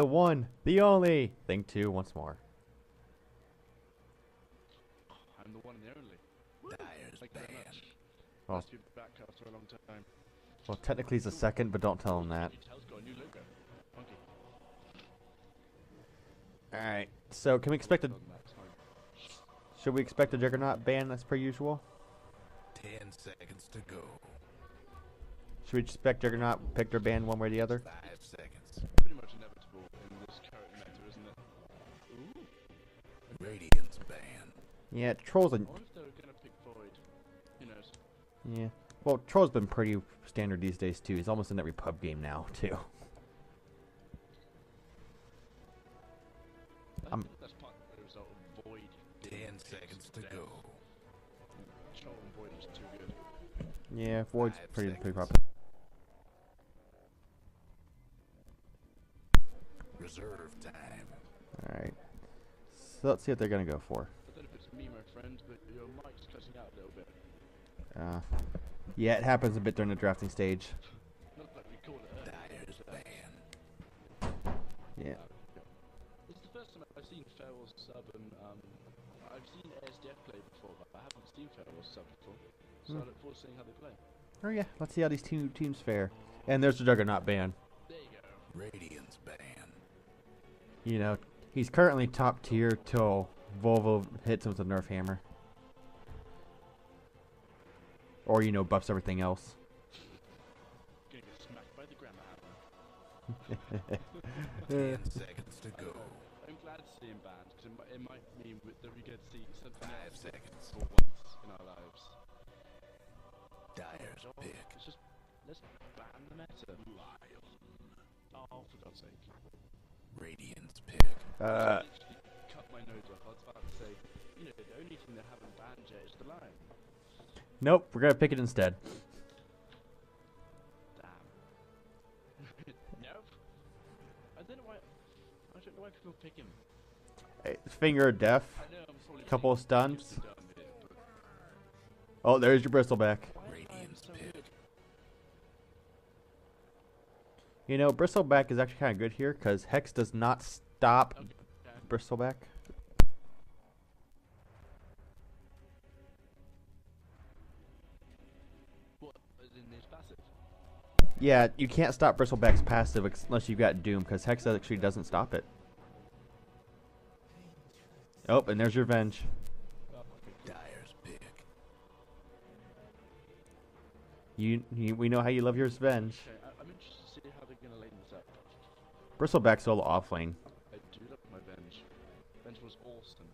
The one, the only. Thing 2 once more. I'm the one and the only. Dyer's Thank you very band. much. Well, Must be back after a long time. well, technically he's a second, but don't tell him that. Details got a new logo. Funky. Alright, so can we expect a... Done that time. Should we expect a Juggernaut ban as per usual? 10 seconds to go. Should we expect Juggernaut pick their ban one way or the other? 5 seconds. Pretty much inevitable in this current meta, isn't it? Ooh. Radiant's band. Yeah, Troll's a... I wonder if they were gonna pick Void. Who knows? Yeah. Well, Troll's been pretty standard these days too. He's almost in every pub game now too. I think that's part of the result of Void. 10 seconds to go. Troll and Void was too good. Yeah, Void's 5 pretty seconds. popular. Reserve time. Alright. So let's see what they're gonna go for. I don't know if it's me, my friend, but your mic's cutting out a little bit. Yeah, it happens a bit during the drafting stage. Not like we call it Dyer's band. Yeah. This is the first time I've seen Farewell sub, and I've seen asdf play before, but I haven't seen Farewell sub before. So I look forward to seeing how they play. Oh yeah, let's see how these two teams fare. And there's the Juggernaut ban. There you go. Radiant's band. You know, he's currently top tier till Volvo hits him with a Nerf hammer. Or, you know, buffs everything else. Gonna get smacked by the grammar hammer. 10 seconds to go. I'm glad to see him banned, because it might mean that we get to see something 5 else seconds. for once in our lives. Dyer's Oh, pick. let's ban the meta. Oh, for God's sake. Radiant's pick. I literally cut my nose off. I was about to say, you know, the only thing they haven't banned yet is the line. Nope, we're gonna pick it instead. Damn. Nope. I don't know why. I don't know why people pick him. Hey, finger of death. I know I'm probably Couple of being stuns. seriously dumb here, but Oh, there's your Bristleback. why am I Radiant's so pick. good? You know, Bristleback is actually kind of good here because Hex does not stop Okay. Bristleback. What? As in his passive? Yeah, you can't stop Bristleback's passive unless you've got Doom because Hex actually doesn't stop it. Oh, and there's your Venge. Oh, okay. Dyer's pick. We know how you love your Venge. Okay, I'm interested to see how they're gonna lane this up. Bristleback solo off lane. I do love my Venge. Venge was awesome.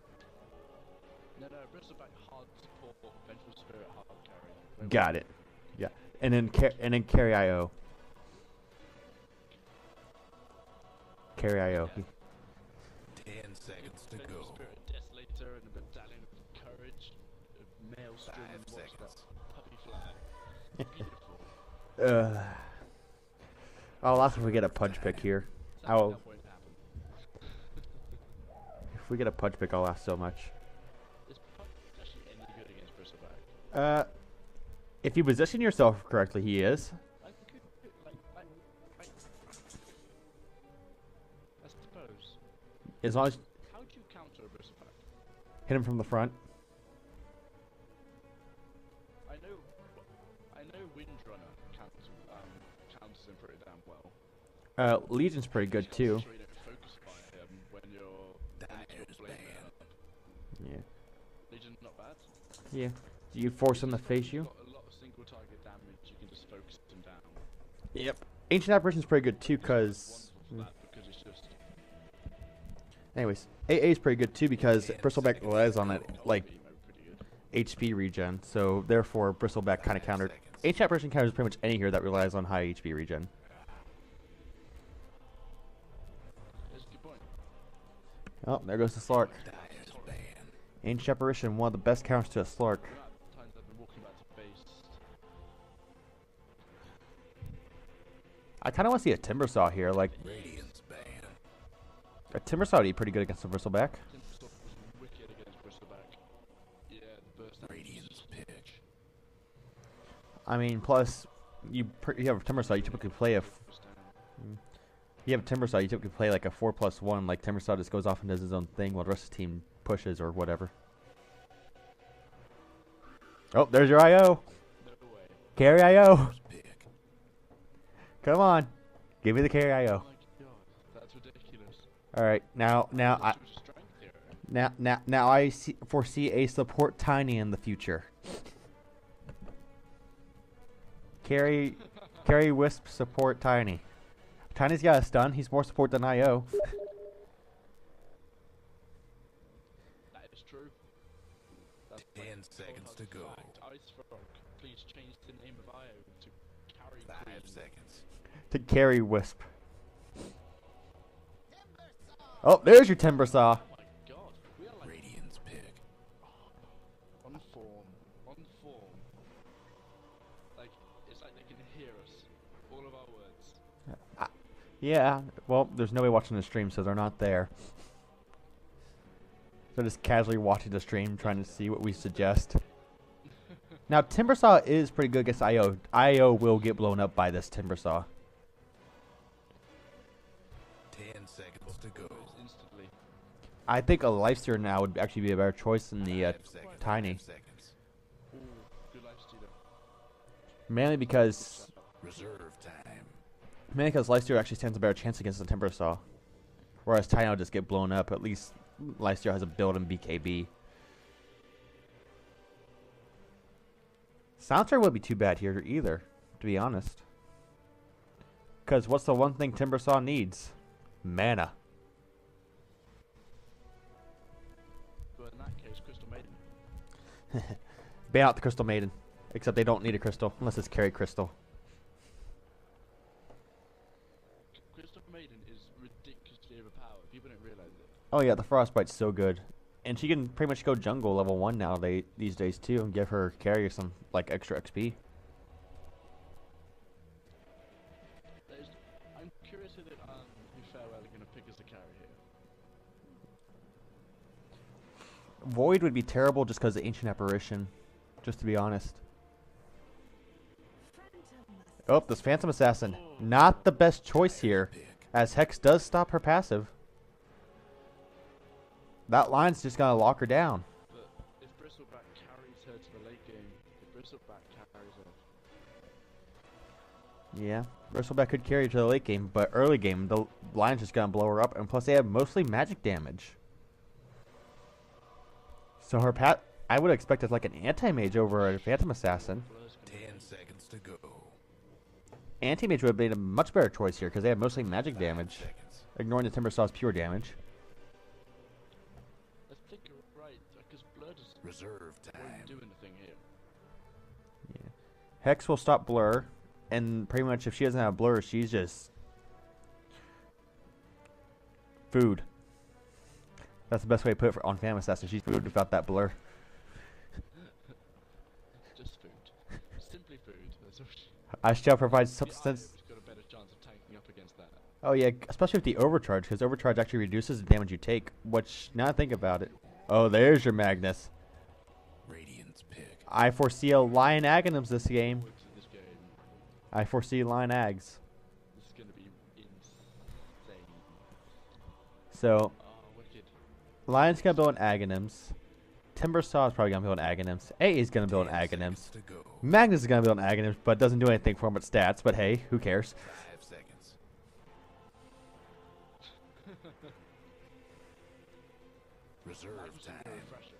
No, Bristleback hard support, Vengeful Spirit hard carry. Got it. Yeah, and then carry IO. Carry IO. 10 seconds to Vengeful go. Spirit, Desolator, and a battalion of courage, Maelstrom, 5 and what's seconds. that? Puppy flag. Beautiful. I'll laugh if we get a punch pick here. Sadly, I'll, that won't happen. if we get a punch pick, I'll laugh so much. Is Pup actually any good against Bristleback? If you position yourself correctly, he is. I suppose. As long as How do you counter a Bristleback? hit him from the front. I know Windrunner counters him pretty damn well. Legion's pretty good too. Make sure you don't focus fire him when you're Dyer's band. Yeah. Legion's not bad. Yeah. Do you force him to face You've you? got a lot of single target damage. You can just focus him down. Yep. Ancient Apparition's pretty good too, cause. Wonderful for that because it's just Anyways, AA is pretty good too because 10 Bristleback seconds. relies on that like Emo pretty good. HP regen, so therefore Bristleback kind of 5 countered. seconds. Ancient Apparition counters pretty much any hero that relies on high HP regen. That's a good point. Oh, there goes the Slark. Dyer's band. Ancient Apparition, one of the best counters to a Slark. The amount of times I've been walking back to base. I kind of want to see a Timbersaw here. Like, Radiant's band. a Timbersaw would be pretty good against the Bristleback. Timbersaw was wicked against Bristleback. Yeah, the burst damage is Radiant's just pick. I mean, plus, you have a Timbersaw, you typically play a... focused down. you have Timbersaw, you typically play like a 4+1, like Timbersaw just goes off and does his own thing while the rest of the team pushes or whatever. Oh, there's your IO. No way. Carry IO. First pick. Come on. Give me the carry IO. Oh my god, that's ridiculous. Alright, now I Too much strength here. now I foresee a support Tiny in the future. Carry Wisp support Tiny. Tiny's got a stun, he's more support than IO. That is true. That's 10 like seconds to go. fact. Ice Frog, please change the name of IO to Carry 5 Queen. seconds. To carry Wisp. Oh, there's your Timbersaw. Oh my god, we are like Radiant's pick. on form. Like, it's like they can hear us. All of our words. Yeah, well, there's nobody watching the stream, so they're not there. They're just casually watching the stream, trying to see what we suggest. Now, Timbersaw is pretty good against IO. IO will get blown up by this Timbersaw. 10 seconds to go. Instantly. I think a Lifestealer now would actually be a better choice than the 5 seconds. Tiny. 5 seconds. Ooh, good life stealer. Mainly because Reserve time. Lifestealer actually stands a better chance against the Timbersaw. Whereas Tiny will just get blown up. At least Lifestealer has a build in BKB. Soundtrack wouldn't be too bad here either, to be honest. Because what's the one thing Timbersaw needs? Mana. But in that case, Crystal Maiden. Ban out the Crystal Maiden. Except they don't need a crystal, unless it's carry crystal. Crystal Maiden is ridiculously overpowered. People don't realize it. Oh yeah, the Frostbite's so good. And she can pretty much go jungle level 1 now these days too, and give her carrier some like extra XP. I'm curious who Farewell are going to pick as the carry here. Void would be terrible just because of Ancient Apparition, just to be honest. Oh, this Phantom Assassin. Not the best choice here, Pick. as Hex does stop her passive. That line's just going to lock her down. But if Bristleback carries her to the late game, if Bristleback carries her... Yeah, Bristleback could carry her to the late game, but early game, the line's just going to blow her up, and plus they have mostly magic damage. So her I would expect it like an anti-mage over a Phantom Assassin. Blur's gonna 10 seconds to go. Anti-mage would have been a much better choice here because they have mostly magic 5 damage, seconds. ignoring the Timbersaw's pure damage. I think you're right, because Blur just Reserve time. won't do anything here. Yeah. Hex will stop Blur, and pretty much if she doesn't have Blur, she's just food. That's the best way to put it on Phantom Assassin. She's food without that Blur. Just food. Simply food. That's all she... I shall provide The substance. Io's got a better chance of tanking up against that. Oh yeah, especially with the overcharge, because overcharge actually reduces the damage you take. Which, now I think about it. Oh, there's your Magnus. Radiant's pick. I foresee a Lion Aghanims this game. Forwards in this game. I foresee Lion Ags. This is going to be insane. So, Oh, wicked. Lion's gonna build an Aghanims. Timbersaw is probably gonna build an Aghanims. A is gonna build an 10 Aghanims. seconds to go. Magnus is gonna build an Aghanims, but doesn't do anything for him but stats. But hey, who cares? 5 seconds. Reserve That was a time. refresher.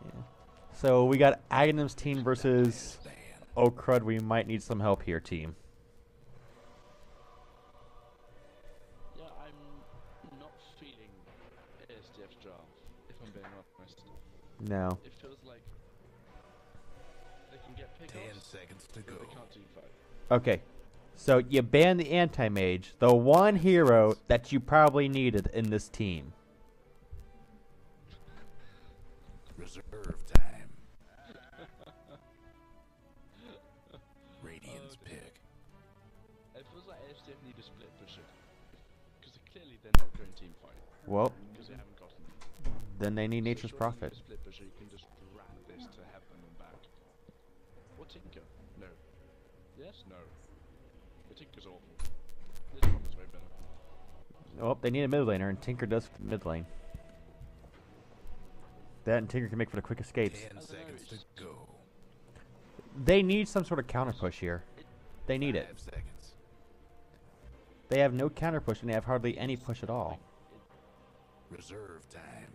Yeah. So we got Aghanims team versus. Ban. Oh crud, we might need some help here, team. Yeah, I'm not feeling asdf's draft, if I'm being honest. No. It feels like they can get 10 pickoffs, seconds to but go. they can't teamfight. Okay. So you ban the anti-mage, the one hero that you probably needed in this team. Reserve time. Radiant's pick. It feels like asdf need a split pusher. Because clearly they're not going teamfight. Well, Because they haven't gotten then they need Nature's surely Prophet. with a split pusher, you can just ram this to heaven and back. Or Tinker? No. Yes? No. The Tinker's awful. Oh, they need a mid laner, and Tinker does mid lane. That and Tinker can make for the quick escapes. 10 seconds to go. They need some sort of counter push here. They need it. 5 seconds. They have no counter push, and they have hardly any push at all. Reserve time.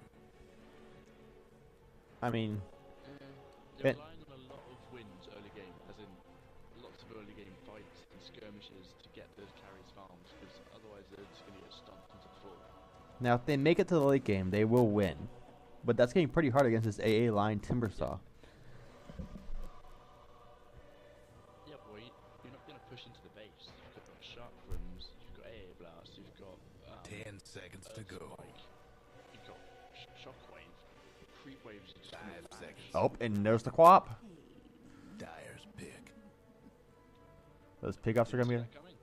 I mean, They're it- relying on a lot of wins early game, as in lots of early game fights and skirmishes to get those carries farms, because otherwise they're just going to get stomped into the floor. now if they make it to the late game, they will win. But that's getting pretty hard against this AA line Timbersaw. Yeah, boy, you're not going to push into the base. You've got shark rooms, you've got AA blast, you've got 10 seconds to go. spike, you've got shockwave, creep waves. Are just 5 gonna vanish. seconds. Oh, and there's the quap. Dyer's pick. Those pig offs are gonna be. See that coming?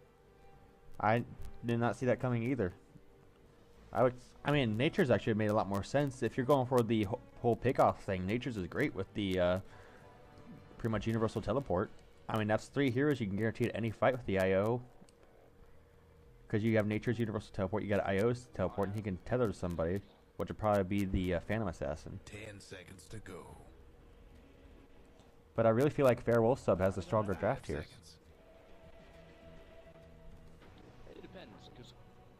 I did not see that coming either. I mean, Nature's actually made a lot more sense. If you're going for the whole pick-off thing, Nature's is great with the pretty much universal teleport. I mean, that's 3 heroes you can guarantee at any fight with the IO. Because you have Nature's universal teleport, you got IO's teleport, and he can tether to somebody, which would probably be the Phantom Assassin. 10 seconds to go. But I really feel like Fairwolf sub has the stronger 5 draft here. seconds. It depends, because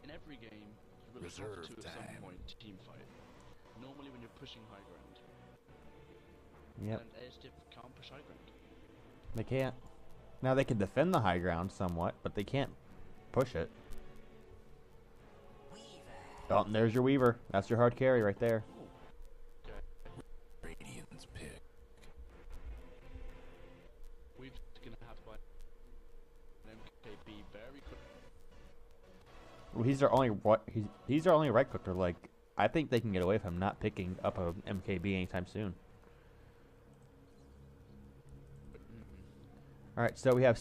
in every game, you will Reserve have to at time. some point team fight. Normally when you're pushing high ground. Yep, And asdf can't push high ground. they can't. Now they can defend the high ground somewhat, but they can't push it. Oh, and there's your Weaver. That's your hard carry right there. Okay. Radiant's pick. We're going to have to buy an MKB very quick. Well, he's their only he's their only right clicker. Like, I think they can get away with him not picking up a MKB anytime soon. All right, so we have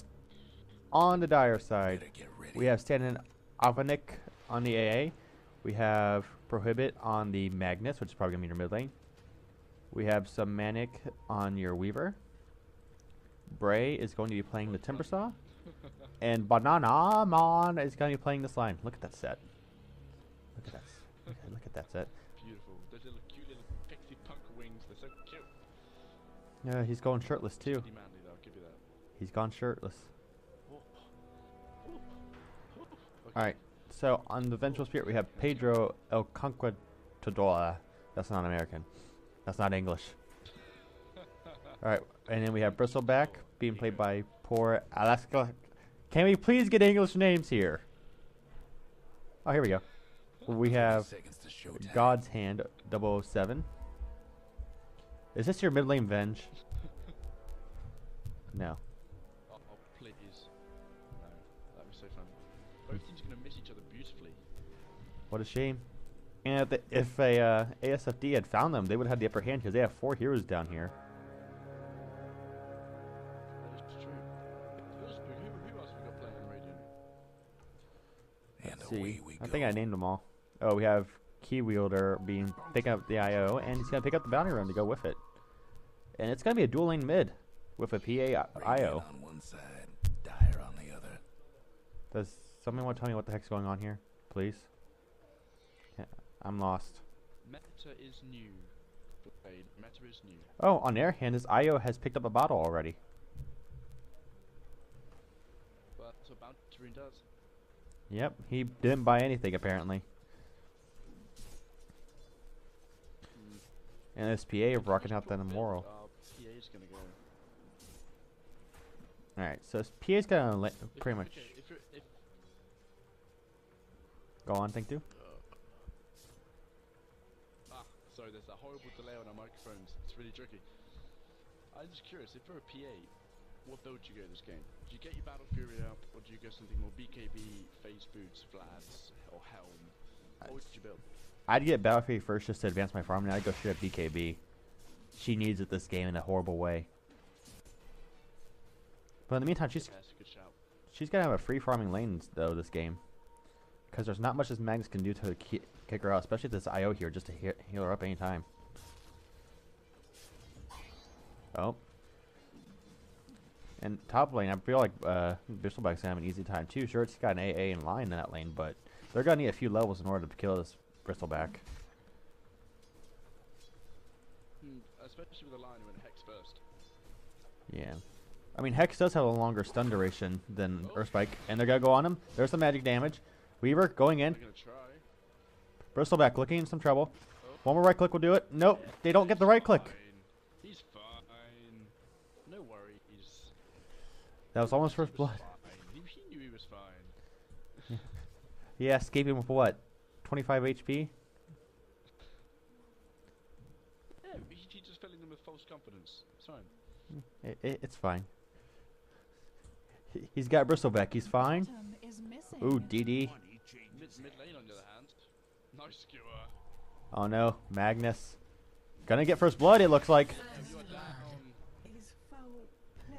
on the Dire side, Better get ready. we have Standing Avanik on the AA. We have Prohibit on the Magnus, which is probably gonna be your mid lane. We have some Manic on your Weaver. Bray is going to be playing the Timbersaw. And Banana Mon is going to be playing this line. Look at that set. Look at that. Look at that set. Beautiful. Those little cute little pixie punk wings, they're so cute. Yeah, he's going shirtless too. Pretty manly though, I'll give you that. He's gone shirtless. Oh. Oh. Oh. Okay. All right. So on the Vengeful Spirit, we have Pedro El Conquistador. That's not American. That's not English. All right, and then we have Bristleback being played by poor Alaska. Can we please get English names here? Oh, here we go. We 30 have seconds to showtime. God's Hand 007. Is this your mid lane Venge? No. Oh, please. No, that'd be so fun. Both teams are going to miss each other beautifully. What a shame. And if a ASFD had found them, they would have had the upper hand because they have 4 heroes down here. That is true. Who else have we got playing on Radiant? And Let's away see. we I go. think I named them all. Oh, we have Key Wielder picking up the IO, and he's gonna pick up the bounty run to go with it. And it's gonna be a dual lane mid with a PA Radiant IO. on one side, Dyer on the other. Does someone want to tell me what the heck's going on here, please? Yeah, I'm lost. Meta is new. Blade. Meta is new. Oh, on their hand, his IO has picked up a bottle already. But that's what Bounty Rune does. Yep, he didn't buy anything apparently. And this PA rocking out that immoral. PA's gonna go. Alright, so this PA's gonna pretty much Okay, if go on, think too. Sorry, there's a horrible delay on our microphones. It's really tricky. I'm just curious, if you're a PA, what build do you go this game? Do you get your Battle Fury up, or do you go something more BKB, phase boots, flats, or helm? What would you build? I'd get Battlefield first just to advance my farm, and I'd go straight up BKB. She needs it this game in a horrible way. But in the meantime, That's a good shout. she's gonna have a free farming lane though this game, because there's not much this Magnus can do to kick her out, especially this IO here, just to heal her up anytime. Oh. And top lane, I feel like Bristleback's gonna have an easy time too. Sure, it's got an AA in line in that lane, but They're gonna need a few levels in order to kill this bristleback. Especially with the line when Hex first. Yeah. I mean, Hex does have a longer stun duration than Earthspike, and they're gonna go on him. There's some magic damage. Weaver going in. They're gonna try. Bristleback looking in some trouble. One more right click will do it. Nope, they don't get the right click. He's fine. No worries. That was almost first blood. He knew he was fine. Yeah, escaping with what? 25 HP? Yeah, he just filling them with false confidence. It's fine. It's fine. He's got Bristleback. He's fine. Ooh, DD. Mid lane on the other hand. Nice skewer. Oh no, Magnus. Gonna get first blood, it looks like. You're down.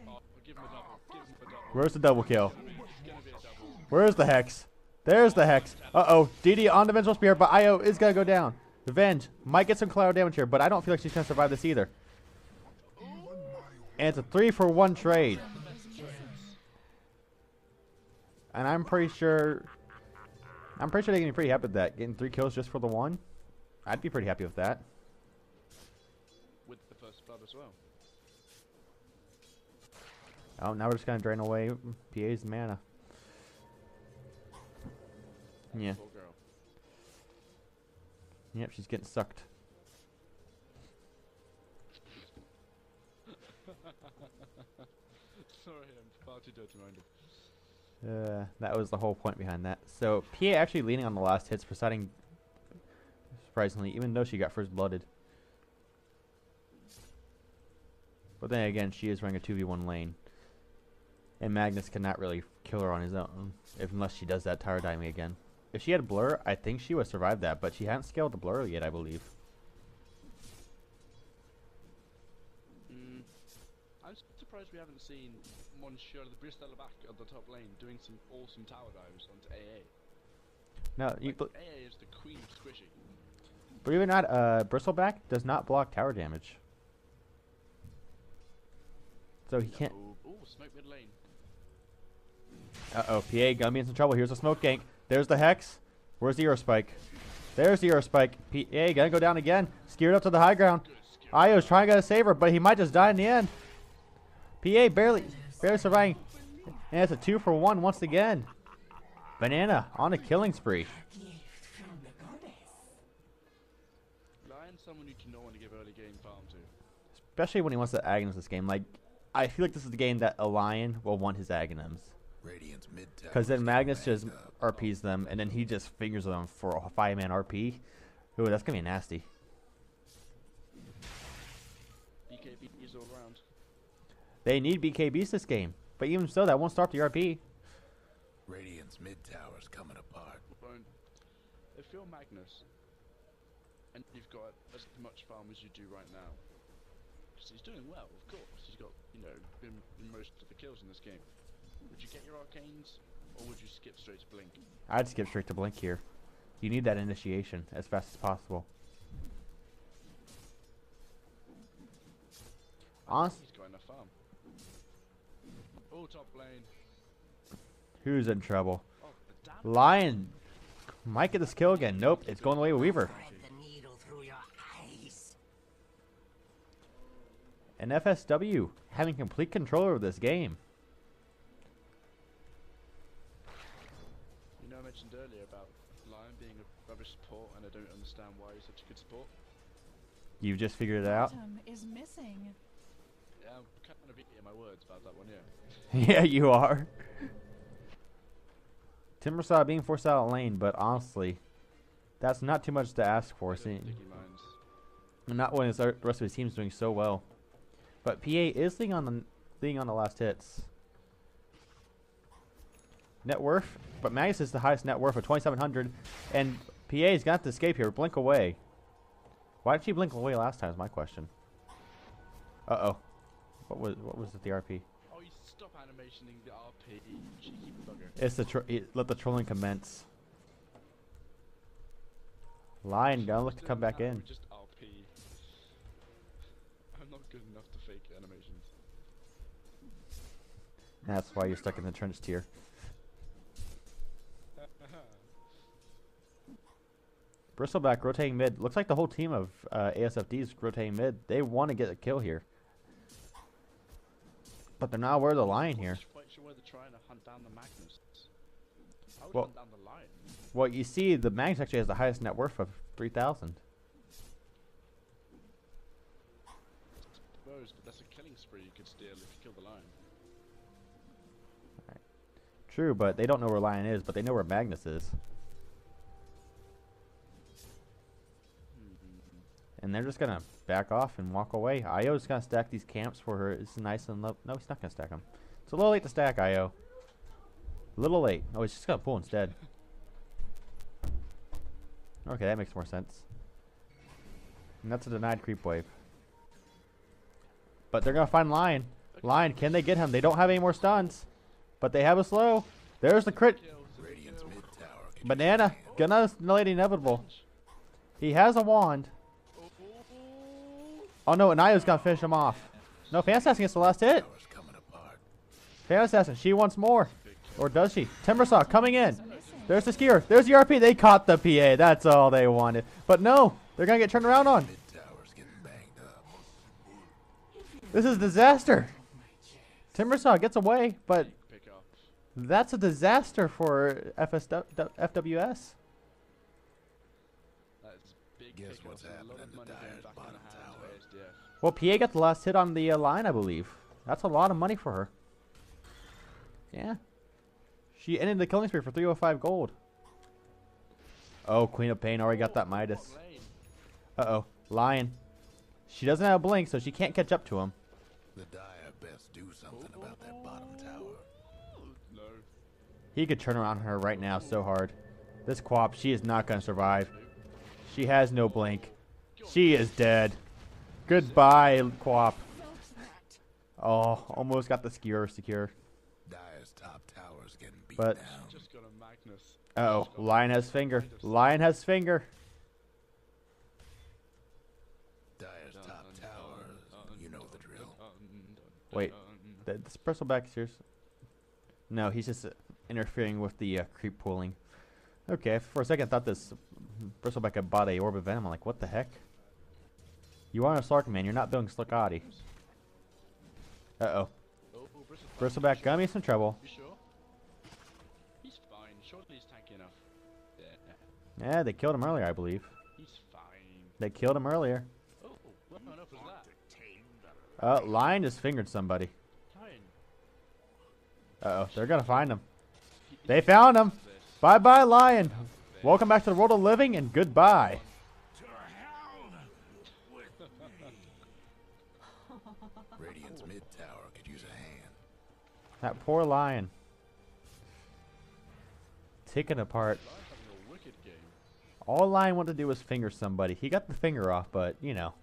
Oh, give him a double. Give him a double. Where's the double kill? It's gonna be a double. Where's the Hex? There's the Hex. Uh-oh, DD on the Vengeful Spear, but Io is gonna go down. The Venge might get some collateral damage here, but I don't feel like she's gonna survive this either. And it's a 3-for-1 trade. And I'm pretty sure they're gonna be pretty happy with that. Getting 3 kills just for the 1. I'd be pretty happy with that. With the first blood as well. Oh, now we're just gonna drain away PA's mana. Yeah. Poor girl. Yep, she's getting sucked. Sorry, I'm far too dirty-minded. That was the whole point behind that. So, PA actually leaning on the last hits, presiding surprisingly, even though she got first blooded. But then again, she is running a 2v1 lane. And Magnus cannot really kill her on his own, unless she does that tower diving again. If she had Blur, I think she would survive that, but she hasn't scaled the Blur yet, I believe. I'm surprised we haven't seen Monsieur the Bristol back at the top lane doing some awesome tower dives onto AA. No, AA is the queen of squishy. believe it or not, Bristleback does not block tower damage. So he can't. Oh, smoke mid lane. Uh-oh, PA gonna be in some trouble. Here's a smoke gank. There's the Hex. Where's the Eurospike? There's the Eurospike. PA gonna go down again. Skewered up to the high ground. Io's trying to save her, but he might just die in the end. PA barely surviving. And it's a 2-for-1 once again. Banana on a killing spree. Lion's someone you can know when to give early game farm to. Especially when he wants to Aghanim this game. Like, I feel like this is the game that a Lion will want his Aghanims. Because then Magnus just RPs them, and then he just fingers them for a 5-man RP. Ooh, that's going to be nasty. BKB is all around. They need BKBs this game. But even so, that won't stop the RP. Radiant's mid tower's coming apart. If you're Magnus, and you've got as much farm as you do right now, because he's doing well, of course. He's got, been most of the kills in this game. Would you get your arcanes, or would you skip straight to Blink? I'd skip straight to Blink here. You need that initiation as fast as possible. He's got enough farm. Oh, top lane. Who's in trouble? Oh, the damn Lion might get this kill again. Nope, it's going away with Weaver. And FSW having complete control over this game. I mentioned earlier about Lion being a rubbish support, and I don't understand why he's such a good support. You just figured it out? Is missing. Yeah, I'm kind of eating my words about that one, yeah. Yeah, you are. Timbersaw being forced out of lane, but honestly, that's not too much to ask for. Not when the rest of his team's doing so well. But PA is leading on the last hits. Net worth, but Magnus is the highest net worth of 2,700, and PA's got to escape here. Blink away. Why did she blink away last time? Is my question. Uh-oh. What was the RP? Oh, you stop animationing the RP, cheeky bugger. It's the let the trolling commence. Lion gonna look to come back in. Just RP. I'm not good enough to fake animations. That's why you're stuck in the trench tier. Bristleback rotating mid. Looks like the whole team of ASFD is rotating mid. They want to get a kill here. But they're not aware of the Lion here. Quite sure where they're trying to hunt down the Magnus. I would Well- hunt down the Lion. Well, you see, the Magnus actually has the highest net worth of 3,000. Suppose, but that's a killing spree you could steal if you kill the Lion. True, but they don't know where Lion is, but they know where Magnus is. And they're just gonna back off and walk away. Io's gonna stack these camps for her. It's nice and low. No, he's not gonna stack them. It's a little late to stack, Io. A little late. Oh, he's just gonna pull instead. Okay, that makes more sense. And that's a denied creep wave. But they're gonna find Lion. Lion, can they get him? They don't have any more stuns. But they have a slow. There's the crit. Radiant's mid tower. can Banana. Gonna annihilate inevitable. He has a wand. Oh no, and Io's gonna finish him off. No, Fan Assassin gets the last hit. towers coming apart. Fan Assassin, she wants more. Or does she? Timbersaw coming in. There's the skier. There's the RP. They caught the PA. That's all they wanted. But no, they're gonna get turned around on. Mid tower's getting banged up. This is disaster. Timbersaw gets away, but Pick up. that's a disaster for FWS. That is big Guess pick what's up. A lot happening of to money going Dyer's back in bottom the hands tower. of ASDF. Well, PA got the last hit on the line, I believe. That's a lot of money for her. Yeah. She ended the killing spree for 305 gold. Oh, Queen of Pain already got that Midas. Bot lane. Uh-oh. Lion. She doesn't have a blink, so she can't catch up to him. The Dire best do something about that bottom tower. No. He could turn around her right now so hard. This Quap, she is not going to survive. She has no blink. She is dead. Goodbye, Quap. Oh, almost got the skewer secure. Dyer's top tower's getting beat But- down. Just got a Magnus. Uh-oh. Lion has finger. Lion has finger. Dyer's top tower, you know the drill. Wait. This Bristleback is serious. No, he's just interfering with the creep pooling. Okay, for a second I thought this Bristleback had bought a Orb of Venom. I'm like, what the heck? You are a Sark man, you're not building Slickati. Uh-oh. Oh, Bristleback got me in some trouble. You sure? He's fine. Surely he's tanky enough. Yeah. Yeah, they killed him earlier, I believe. He's fine. They killed him earlier. Oh, what on earth was that? Lion just fingered somebody. Lion. Uh-oh, they're gonna find him. They found him! Bye-bye, Lion! Welcome back to the world of living, and goodbye. Radiant's mid tower could use a hand. That poor Lion. Taken apart. Lion's having a wicked game. All Lion wanted to do was finger somebody. He got the finger off, but, you know,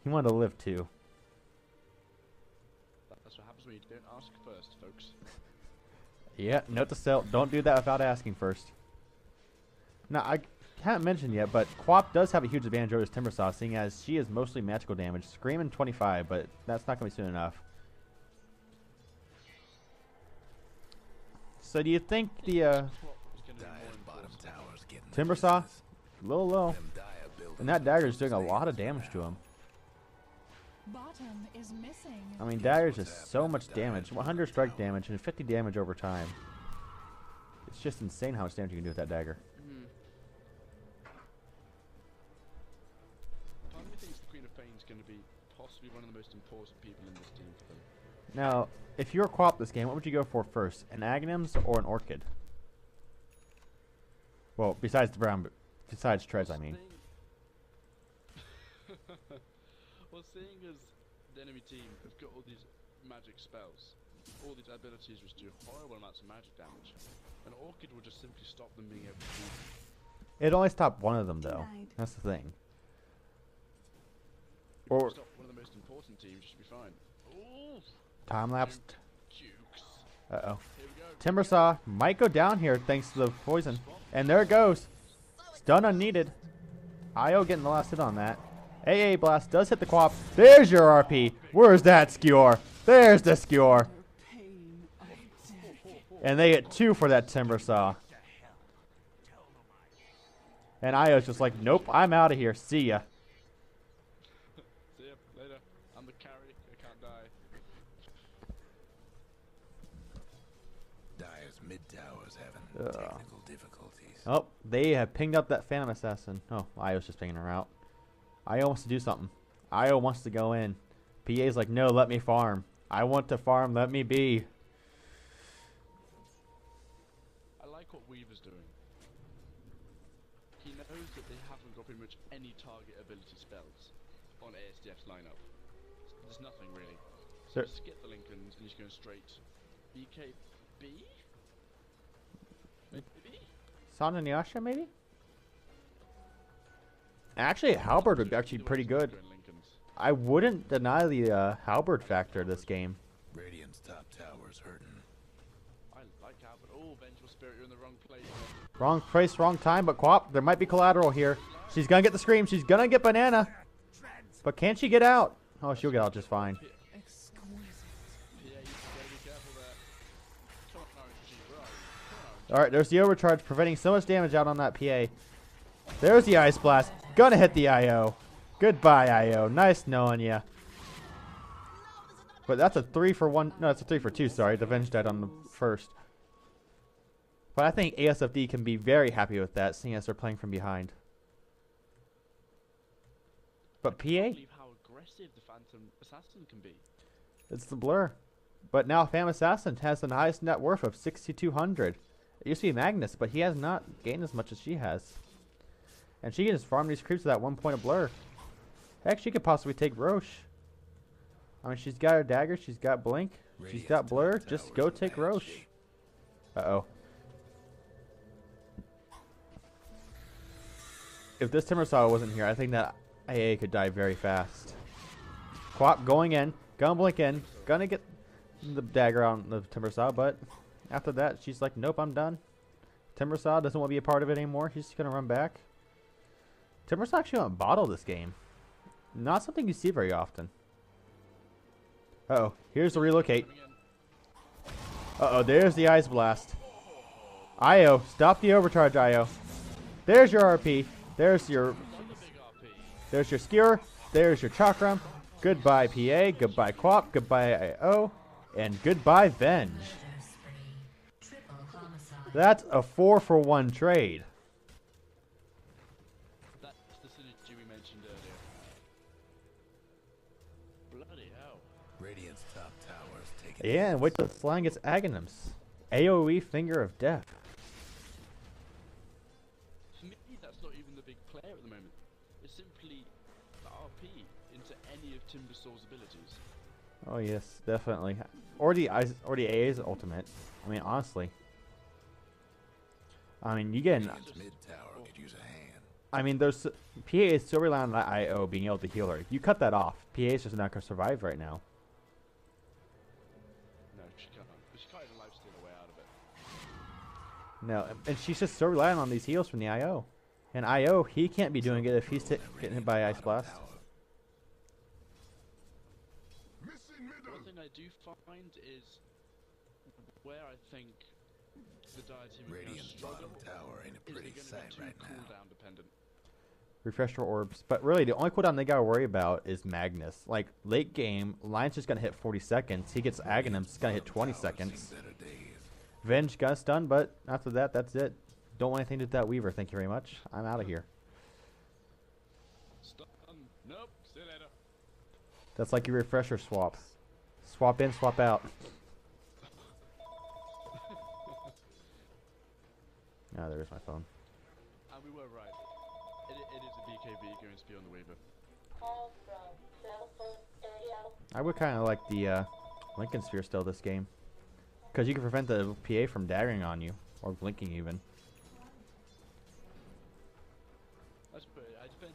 he wanted to live too. That's what happens when you don't ask first, folks. Yeah, note to self, don't do that without asking first. Now, I haven't mentioned yet, but Quap does have a huge advantage over his Timbersaw, seeing as she is mostly magical damage. Screaming 25, but that's not going to be soon enough. So do you think the That's what was going to be Dyer's more bottom important. tower's getting the Timbersaw, business. low, low, Them Dire buildings and that dagger is doing a stays lot of for damage now. to him. Bottom is missing. I mean, dagger's just so much damage. 100 strike damage and 50 damage over time. It's just insane how much damage you can do with that dagger. Part of me thinks the Queen of Pain's going to be possibly one of the most important people in this team for them. Now, if you were Quap this game, what would you go for first? An Aghanims or an Orchid? Well, besides the brown, besides Trez, I mean. Well, seeing as the enemy team have got all these magic spells, all these abilities which do horrible amounts of magic damage, an Orchid will just simply stop them being able to do It'd only stop one of them, though. Denied. That's the thing. Or Or stop one of the most important teams, just be fine. Ooh, time lapse. Jukes. Uh-oh. Here we go. Timbersaw might go down here thanks to the poison. And there it goes. Stun unneeded. Io getting the last hit on that. AA Blast does hit the Quap. There's your RP. Where's that skewer? There's the skewer. And they get 2 for that Timbersaw. And Io's just like, nope, I'm out of here. See ya. See ya later. I'm the carry. I can't die. Dire's mid tower's having technical difficulties. Oh, they have pinged up that Phantom Assassin. Oh, Io's just pinging her out. Io wants to do something. Io wants to go in. PA's like, no, let me farm. I want to farm. Let me be. I like what Weaver's doing. He knows that they haven't got pretty much any target ability spells on ASDF's lineup. There's nothing really. So just get the Lincolns and he's going straight BKB? Maybe? Sana Nyasha, maybe? Actually, Halberd would be actually pretty good. I wouldn't deny the Halberd factor this game. Radiant's top tower's hurting. I like Halberd. Oh, Vengeful Spirit, you're in the wrong place. Wrong place, wrong time, but Quap, there might be collateral here. She's gonna get the scream. She's gonna get banana. But can she get out? Oh, she'll get out just fine. Alright, there's the overcharge, preventing so much damage out on that PA. There's the Ice Blast. Gonna hit the IO. Goodbye, IO. Nice knowing ya. But that's a 3 for 1. No, it's a 3 for 2, sorry. The Venge died on the first. But I think ASFD can be very happy with that, seeing as they're playing from behind. But PA? I can't believe how aggressive the Phantom Assassin can be. It's the blur. But now Phantom Assassin has the highest net worth of 6,200. It used to be Magnus, but he has not gained as much as she has. And she can just farm these creeps with that 1 point of blur. Heck, she could possibly take Roche. I mean, she's got her dagger, she's got blink, she's got blur. Just go take Roche. Uh-oh. If this Timbersaw wasn't here, I think that AA could die very fast. Quap going in, gonna blink in, gonna get the dagger on the Timbersaw, but after that, she's like, nope, I'm done. Timbersaw doesn't want to be a part of it anymore. She's just gonna run back. Timbersaw actually went bottle this game. Not something you see very often. Uh-oh, here's the relocate. Uh-oh, there's the Ice Blast. Io, stop the overcharge, Io. There's your RP. There's your Skewer. There's your Chakram. Goodbye, PA. Goodbye, Quap. Goodbye, IO. And goodbye, Venge. That's a 4 for 1 trade. That's the synergy we mentioned earlier. Bloody hell. Radiant's top tower's taking. Yeah, and wait till Slang gets Aghanims. AoE Finger of Death. For me, that's not even the big player at the moment. It's simply the RP into any of Timbersaw's abilities. Oh yes, definitely. Or the AA's ultimate. I mean, honestly. I mean, you get. Radiant's mid tower could use a hand. I mean, there's PA is so reliant on that IO being able to heal her. You cut that off, PA is just not gonna survive right now. No, she can't. She can't even lifesteal her way out of it. No, and she's just so reliant on these heals from the IO. And IO, he can't be doing it if he's getting hit by Ice Blast. One thing I do find is where I think the dire team are going to Radiant's struggle bottom tower ain't a is pretty they're sight going right to be too now. cooldown dependent. Refresher orbs. But really, the only cooldown they gotta worry about is Magnus. Like, late game, Lion's just gonna hit 40 seconds. He gets Aghanims, it's gonna hit 20 seconds. Venge got stun, but after that, that's it. Don't want anything to do with that Weaver, thank you very much. I'm out of here. Stun. Nope. See you later. That's like your refresher swap. Swap in, swap out. Ah, there's my phone. And we were right. It is a BKB going to be on the Weaver. I would kind of like the Lincoln Sphere still this game. Because you can prevent the PA from daggering on you. Or blinking even. I suppose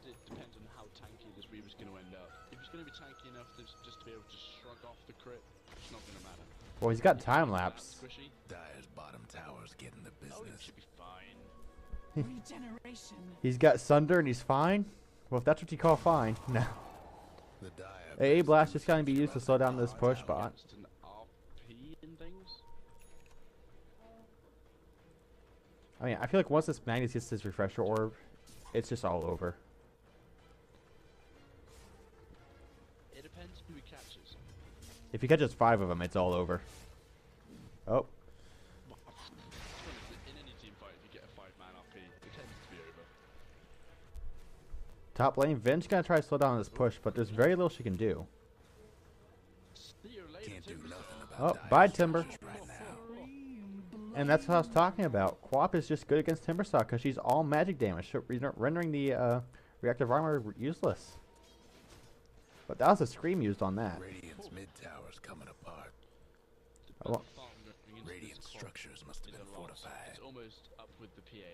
it depends on how tanky this Weaver's going to end up. If it's going to be tanky enough just to be able to shrug off the crit, it's not going to matter. Well, he's got time lapse. Squishy. Dire's bottom tower's getting the Oh, it business. should be fine. Regeneration. He's got Sunder and he's fine? Well, if that's what you call fine. No. The Dire AA Blast just gotta be used to slow down this push bot. Against an RP and things. I mean, I feel like once this Magnus gets his refresher orb, it's just all over. It depends who he catches. If he catches 5 of them, it's all over. Oh, In any team fight, if you get a 5-man RP, it tends to be over. top lane. Vin's gonna try to slow down this push, but there's very little she can do. See you later, Can't do Timber. nothing Oh, about bye, dire Timber. structures right now. And that's what I was talking about. Quap is just good against Timbersaw because she's all magic damage, so rendering the reactive armor useless. But that was a scream used on that. Radiant's mid tower's coming apart. Oh, well. Radiant structures must have been fortified. It's almost up with the PA.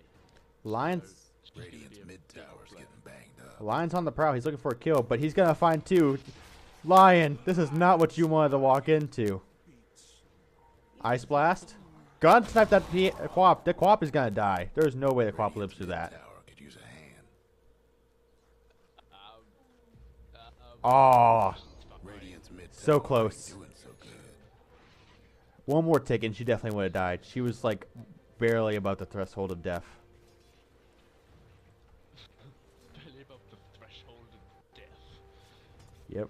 Lions, Radiant's mid tower's getting banged up. Lion's on the prowl. He's looking for a kill, but he's gonna find 2. Lion, this is not what you wanted to walk into. Ice blast. Gun snipe that Quap. The Quap is gonna die. There's no way the Quap lives through that. Tower could use a hand. Oh, Radiant's mid so tower close. ain't doing so good. One more tick and she definitely would have died. She was like barely above the threshold of death. Barely above the threshold of death. Yep.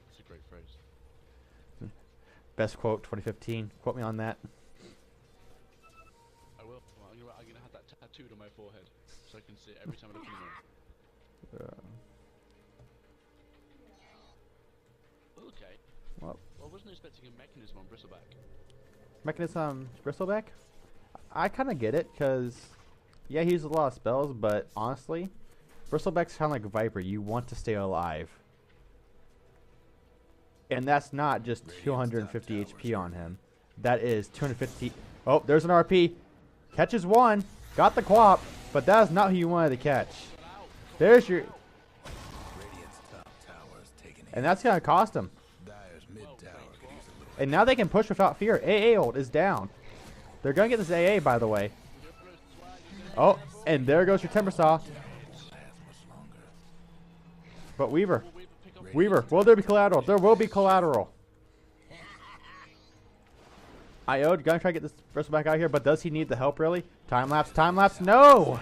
That's a great phrase. Best quote 2015. Quote me on that. I will. Well, I'm gonna have that tattooed on my forehead so I can see it every time I look in the mirror. Okay. Well, Well, I wasn't expecting a mechanism on Bristleback. Mechanism Bristleback? I kind of get it because, yeah, he uses a lot of spells, but honestly, Bristleback's kind of like Viper. You want to stay alive. And that's not just 250 HP on him. That is 250. Oh, there's an RP. Catches 1. Got the Quap, but that is not who you wanted to catch. There's your... Radiant's top tower's taking hit. And that's going to cost him. Dire's mid tower could use a little. And now they can push without fear. AA ult is down. They're going to get this AA, by the way. Oh, and there goes your Timbersaw. Lasts much longer. But Weaver. Will Weaver pick up? Weaver, will there be collateral? There will be collateral. IO'd gonna try to get this Bristleback out here, but does he need the help really? Time lapse, no!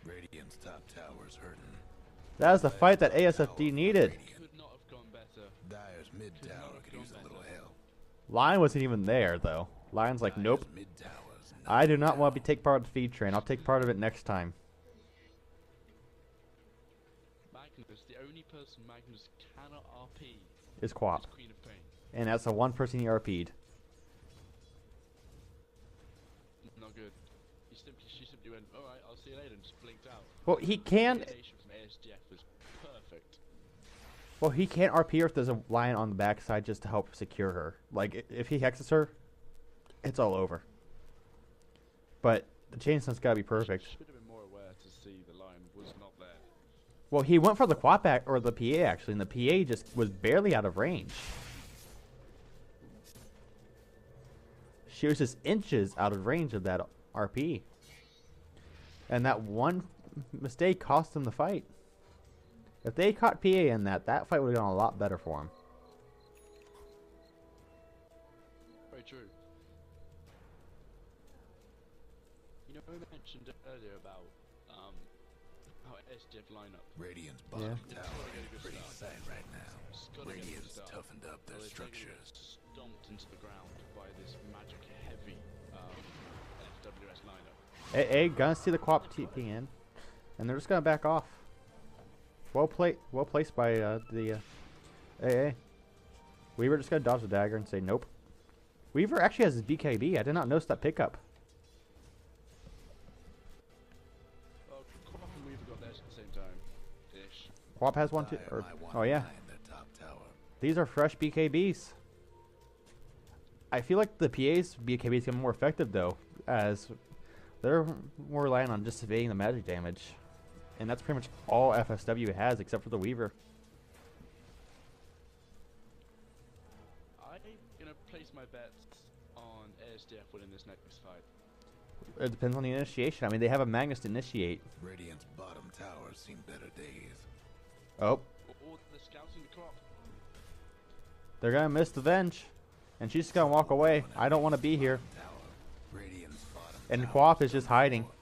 Radiant's top tower's hurting. That is the fight that ASFD needed. Could not have gone better. Dire's mid tower could use a little help. Lion wasn't even there though. Lion's like, nope. Dire's mid tower's I do not want to take part of the feed train. I'll take part of it next time. Magnus, the only person Magnus cannot RP Is Quap. is Queen of Pain. And that's the one person he RP'd. Not good. She simply went, alright, I'll see you later, and just blinked out. Well, he can. Communication from asdf was perfect. Well, he can't RP her if there's a Lion on the backside just to help secure her. Like, if he hexes her, it's all over. But the chainsaw's gotta be perfect. Should have been more aware to see the line was not there. Well, he went for the Quap back, or the PA actually, and the PA just was barely out of range. She was just inches out of range of that RP. And that one mistake cost him the fight. If they caught PA in that fight would have gone a lot better for him. Very true. You know, we mentioned earlier about how SDF lineup. Radiant's bottom Yeah. tower is pretty sad right now. It's gotta get Radiant's good stuff. toughened up their Well, they're taking it structures. stomped into the ground by this magic heavy FWS lineup. AA gonna see the Quap TP in, and they're just gonna back off. Well placed by the AA. Weaver just gonna dodge the dagger and say nope. Weaver actually has his BKB. I did not notice that pickup. Well, Quap and Weaver got theirs at the same time. Ish. Quap has one too. Dire Or, might wanna oh yeah, mine their top tower. these are fresh BKBs. I feel like the PA's BKBs get more effective though, as they're more relying on just evading the magic damage. And that's pretty much all FSW has except for the Weaver. I'm gonna place my bets on ASDF winning this next fight. It depends on the initiation. I mean, they have a Magnus to initiate. Radiant's bottom tower's seen better days. Oh, Or the scouting the crop. they're gonna miss the Venge. And she's just gonna walk away. I don't want to be here. Tower. Radiant's bottom And tower's Quap is just coming hiding. forth.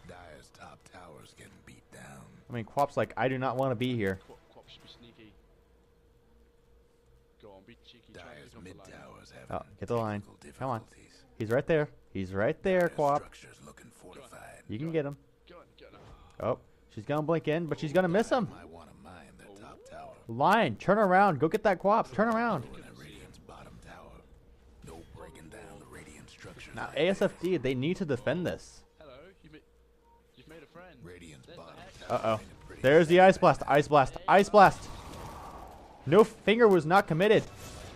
Dire's Radiant's top tower's getting beat down. I mean, Quap's like, I do not want to be here. Quap should be sneaky. Go on, be cheeky. Try and Dyer's pick up mid the line. tower's Oh, having get the line. technical Come on. difficulties. He's right there. He's right there, Their Quap. structure's looking fortified. You can get him. Go on, go on. Oh, she's gonna blink in, but she's gonna miss him. Might want to mine their top tower. Lion, turn around. Go get that Quap. Turn around. Ruin that Radiant's bottom tower. No breaking down the Radiant structure. Now, ASFD, they need to defend this. Hello, you've made a friend. Radiant's There's the bottom hex. tower. Uh-oh. ain't a pretty There's the sight. Ice Blast. Ice Blast. Ice Blast. No finger was not committed.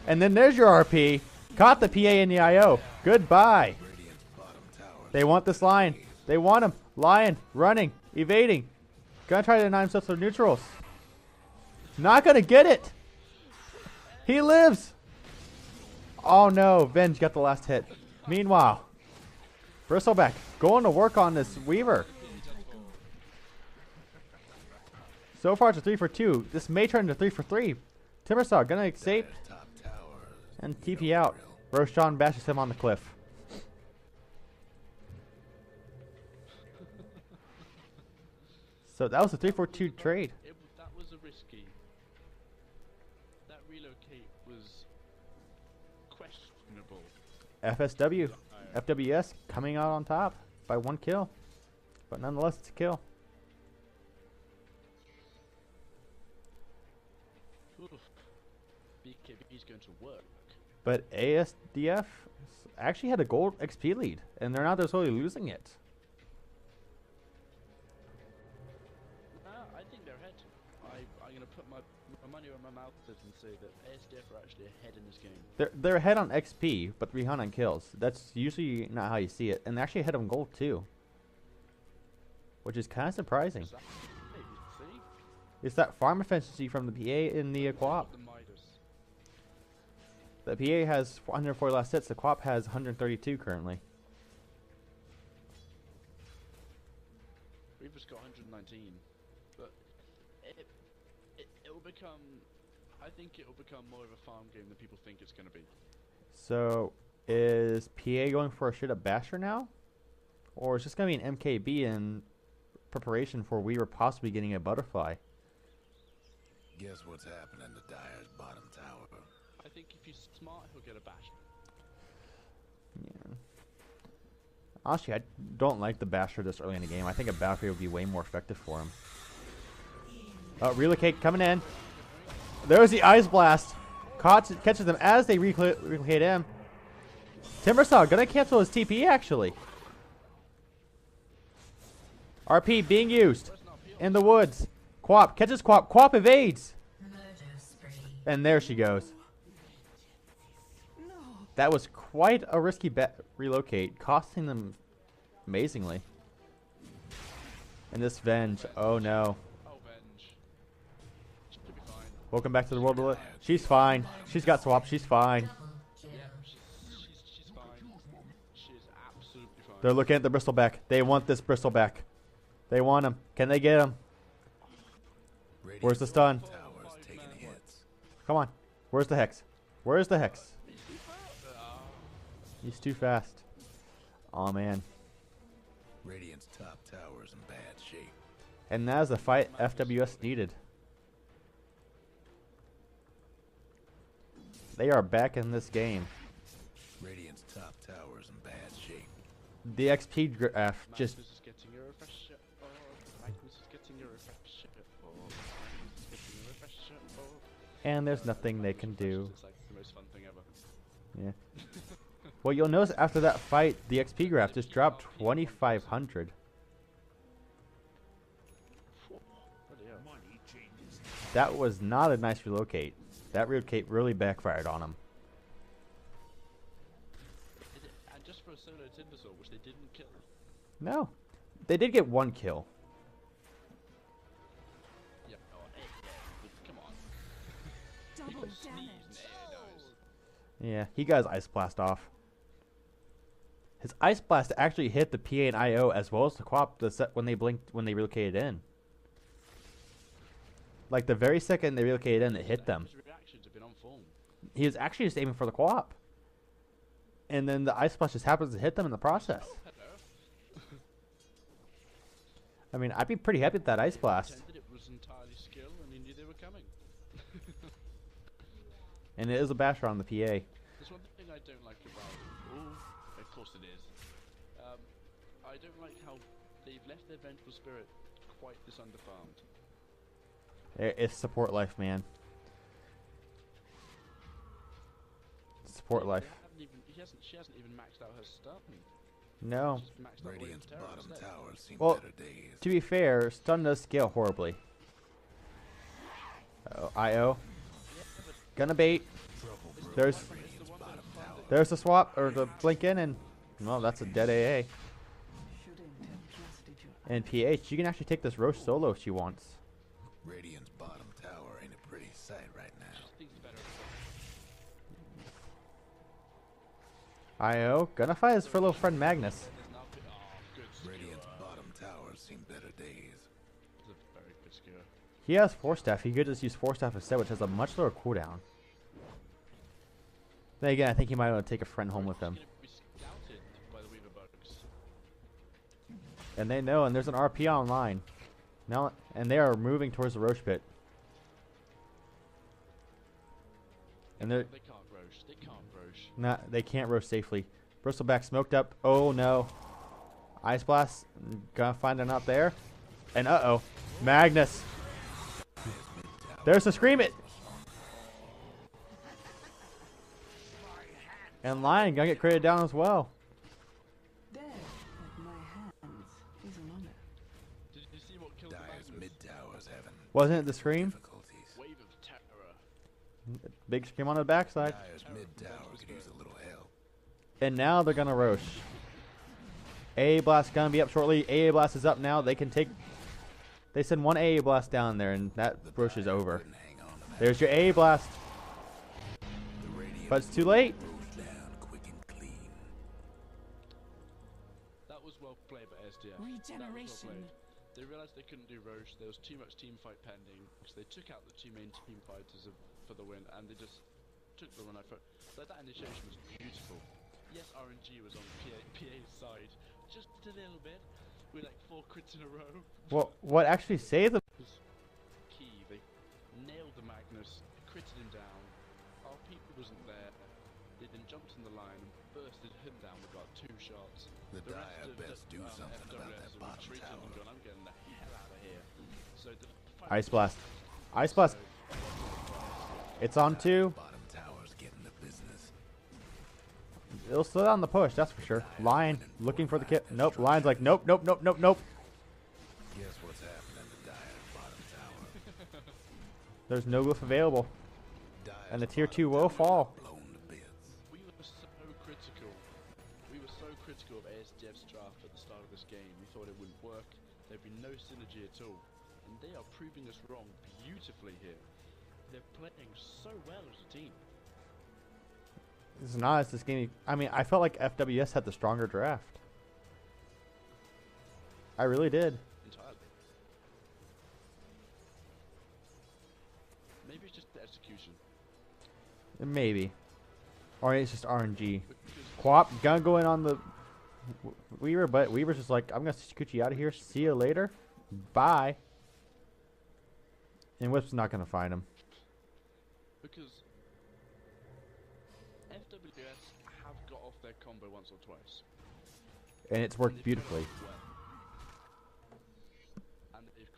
And then there's your RP. Caught the PA in the IO. Goodbye. Radiant's bottom tower. They want this Lion. They want him. Lion, running, evading. Gonna try to deny himself to neutrals. Not gonna get it. He lives. Oh no, Venge got the last hit. Meanwhile, Bristleback going to work on this Weaver. So far it's a 3 for 2. This may turn into 3 for 3. Timbersaw gonna escape Dyer's top tower. and TP out. Roshan bashes him on the cliff. So that was a 3 for 2 trade. That was a risky. That relocate was questionable. FSW, FWS coming out on top by 1 kill. But nonetheless, it's a kill. Oof. BKB's going to work. But ASDF actually had a gold XP lead, and they're not necessarily losing it. I think they're ahead. I'm going to put my money where my mouth is and say that ASDF are actually ahead in this game. They're ahead on XP, but behind on kills. That's usually not how you see it. And they're actually ahead on gold too, which is kind of surprising. Maybe, see? It's that farm efficiency from the PA in the Quap. The Midas. The PA has 140 last hits. The Quap has 132 currently. Reaper's got 119. But it will become... I think it will become more of a farm game than people think it's going to be. So is PA going for a shit up Basher now, or is this going to be an MKB in preparation for we were possibly getting a butterfly? Guess what's happening to Dyer's bottom tower? I think if he's smart, he'll get a bash. Yeah. Honestly, I don't like the Basher this early in the game. I think a Battery would be way more effective for him. Relocate coming in. There's the Ice Blast. Catches them as they relocate him. Timbersaw gonna cancel his TP actually. RP being used in the woods. Quap catches Quap. Quap evades. And there she goes. That was quite a risky relocate, costing them amazingly. And this Venge, oh no. Oh, Venge. Should be fine. Welcome back to the world. She's fine. She's got swap. She's fine. Yeah, she's fine. She's absolutely fine. They're looking at the Bristleback. They want this Bristleback. They want him. Can they get him? Where's the stun? Tower's taking hits. Come on. Where's the Hex? Where's the Hex? He's too fast. Oh man. Radiant's top tower's in bad shape. And that's the fight FWS needed. They are back in this game. Radiant's top tower's in bad shape. The XP graph just Magnus is getting a refresher. Oh, Magnus is getting a refresher. Oh, Magnus is getting a refresher. Oh. and there's nothing they can do. It's like the most fun thing ever. Yeah. Well, you'll notice after that fight, the XP graph just dropped 2,500. Bloody hell. That was not a nice relocate. That relocate really backfired on him. And just for a solo Timbersaw, which they didn't kill. No. They did get 1 kill. Yeah, oh, yeah, come on. Double People sneeze damage. and air knows. Yeah, he got his Ice Blast off. His Ice Blast actually hit the PA and IO as well as the Quap the set when they blinked when they relocated in. Like the very second they relocated in, it hit them. His reactions have been on form. He was actually just aiming for the Quap. And then the Ice Blast just happens to hit them in the process. Oh, hello. I mean, I'd be pretty happy with that Ice Blast. Pretended it was entirely skill, and he knew they were coming. And it is a basher on the PA. There's one thing I don't like about. Ooh, of course it is. I don't like how they've left their vengeful spirit quite this underfarmed. It's support life, man. Support life. She hasn't even maxed out her stun. No. She's maxed out Radiant's Terror bottom instead. tower seen Well, better days. to be fair, stun does scale horribly. IO. Gonna bait. There's there's the swap or the blink in, and well, that's a dead AA. And PH, you can actually take this Roche solo if she wants. Radiant's bottom tower ain't a pretty sight right now. She thinks better of IO gonna fight his little friend Magnus. There's now good skill. Radiant's bottom tower seen better days. It's a very good skill. He has Force Staff. He could just use Force Staff instead, which has a much lower cooldown. Then again, I think he might want to take a friend home with him. He's gonna be scouted by the Weaver bugs. And they know, and there's an RP online. Now, and they are moving towards the Roche pit. And they're They can't Roche. They can't Roche. not, they can't Roche safely. Bristleback smoked up. Oh no. Ice Blast, gonna find it out there. And uh-oh. Magnus. There's the Scream It. And Lion gonna get crated down as well. Death at my hands is an honor. Did you see what killed the Dyer's Magnus? mid towers having Wasn't it the Scream? difficulties. Wave of terror. Big Scream on the backside. Dyer's mid tower could use a little help. And now they're gonna Roche. AA Blast gonna be up shortly. AA Blast is up now. They can take. They send one AA Blast down there, and that Roche is over. Couldn't hang on to that. There's your AA Blast, The radiant but it's too late. rose down quick and clean. That was well played by SDF. Regeneration. That was well played. They realized they couldn't do Roche. There was too much team fight pending, because they took out the two main team fighters for the win, and they just took the run out for it. So that initiation was beautiful. Yes, RNG was on PA's side, just a little bit, with like 4 crits in a row. Well, what actually saved them? Was key. They nailed the Magnus, critted him down. RP wasn't there. They then jumped in the line and bursted him down with about 2 shots. The rest Dire of best do something about FWS that have bottom retreated tower. and gone, I'm getting the hell out of here. So the fight Ice was Blast. Ice Blast. It's on 2. Bottom tower's getting the business. It'll slow down the push, that's for sure. Lion looking for the kit. Nope. Lion's like, nope, nope, nope, nope, nope. Guess what's happening to Dyer's bottom tower? There's no glyph available. Dyer's And the tier bottom 2 will tower fall. blown to bits. We were so critical. We were so critical of ASDF's draft at the start of this game. We thought it wouldn't work. There'd be no synergy at all. And they are proving us wrong beautifully here. They're playing so well as a team. It's not as this game. I mean, I felt like FWS had the stronger draft. I really did. Entirely. Maybe it's just the execution. Maybe. Or it's just RNG. Because Quap gonna go in on the Weaver, but Weaver's just like, I'm gonna scoot you out of here. See you later. Bye. And Whip's not gonna find him. Because FWS have got off their combo once or twice. And it's And worked they've beautifully. done it well. And they've